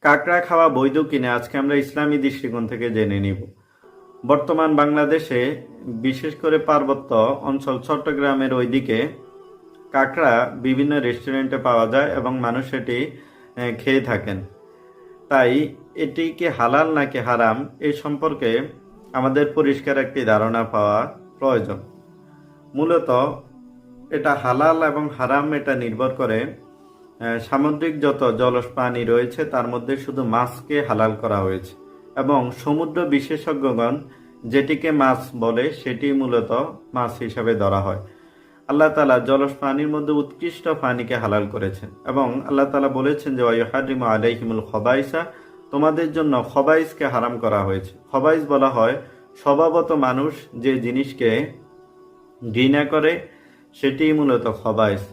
কাঁকড়া খাওয়া বৈধ কিনা আজকে আমরা ইসলামী দৃষ্টিকোণ থেকে জেনে নিব। বর্তমান বাংলাদেশে বিশেষ করে পার্বত্য অঞ্চল চট্টগ্রামের ওইদিকে কাঁকড়া বিভিন্ন রেস্টুরেন্টে পাওয়া যায় এবং মানুষ এটি খেয়ে থাকেন। তাই এটি কি হালাল নাকি হারাম এই সম্পর্কে আমাদের পরিষ্কার একটি ধারণা পাওয়া প্রয়োজন। মূলত এটা হালাল এবং হারাম এটা নির্ভর করে সামুদ্রিক যত জলজ প্রাণী রয়েছে তার মধ্যে শুধু মাছকে হালাল করা হয়েছে এবং সমুদ্র বিশেষজ্ঞগণ যেটিকে মাছ বলে সেটি মূলত মাছ হিসাবে ধরা হয়। আল্লাহ তাআলা জলজ প্রাণীর মধ্যে উৎকৃষ্ট প্রাণীকে হালাল করেছেন এবং আল্লাহ তাআলা বলেছেন যে ওয়াইহারিমু আলাইহিমুল খবাইসা, তোমাদের জন্য খবাইসকে হারাম করা হয়েছে। খবাইস বলা হয় স্বভাবত মানুষ যে জিনিসকে ঘৃণা করে সেটি মূলত খবাইস।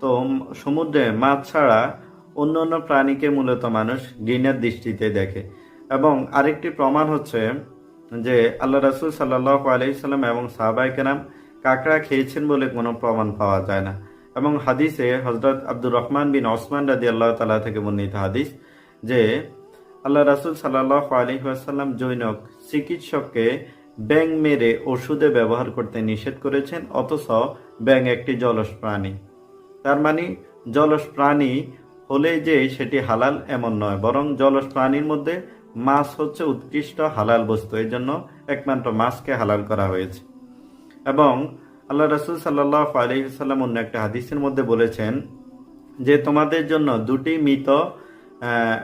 তো সমুদ্রে মাছ ছাড়া অন্য অন্য প্রাণীকে মূলত মানুষ ঘৃণার দৃষ্টিতে দেখে। এবং আরেকটি প্রমাণ হচ্ছে যে আল্লাহ রাসূল সাল্লাল্লাহু আলাইহি সাল্লাম এবং সাহাবায়ে কেরাম কাঁকড়া খেয়েছেন বলে কোনো প্রমাণ পাওয়া যায় না। এবং হাদিসে হযরত আব্দুর রহমান বিন ওসমান রাদিয়াল্লাহু তাআলা থেকে বর্ণিত হাদিস যে আল্লাহ রাসূল সাল্লাল্লাহু আলাইহি ওয়াসাল্লাম জৈনক চিকিৎসককে ব্যাঙ মেরে ওষুধে ব্যবহার করতে নিষেধ করেছেন, অথচ ব্যাঙ একটি জলজ প্রাণী। তার মানে জলজ প্রাণী হলে যে সেটি হালাল এমন নয়, বরং জলজ প্রাণীর মধ্যে মাছ হচ্ছে উৎকৃষ্ট হালাল বস্তু, এই জন্য একমাত্র মাছকে হালাল করা হয়েছে। এবং আল্লাহ রাসূল সাল্লাল্লাহু আলাইহি ওয়াসাল্লাম অন্য একটা হাদিসের মধ্যে বলেছেন যে তোমাদের জন্য দুটি মৃত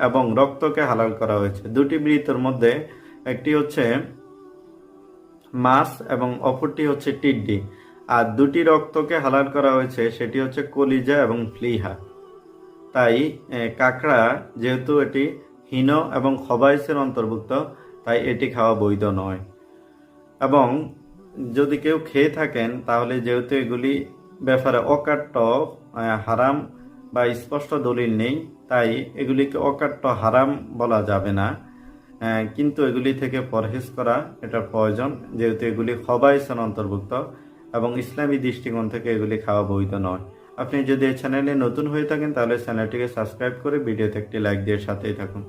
এবং রক্তকে হালাল করা হয়েছে। দুটি মৃতর মধ্যে একটি হচ্ছে মাছ এবং অপরটি হচ্ছে টিড্ডি। আর দুটি রক্তকে হালাল করা হয়েছে সেটি হচ্ছে কলিজা এবং প্লীহা। তাই কাঁকড়া যেহেতু এটি হীন এবং খবাইসের অন্তর্ভুক্ত, তাই এটি খাওয়া বৈধ নয়। এবং যদি কেউ খেয়ে থাকেন তাহলে যেহেতু এগুলি ব্যাপারে অকাট্য হারাম বা স্পষ্ট দলিল নেই, তাই এগুলিকে অকাট্য হারাম বলা যাবে না, কিন্তু এগুলি থেকে পরহেজ করা এটা প্রয়োজন, যেহেতু এগুলি খবাইসের অন্তর্ভুক্ত এবং ইসলামী দৃষ্টিকোণ থেকে এগুলি খাওয়া বৈধ নয়। আপনি যদি এই চ্যানেলে নতুন হয়ে থাকেন তাহলে চ্যানেলটিকে সাবস্ক্রাইব করে ভিডিওতে একটি লাইক দিয়ে সাথেই থাকুন।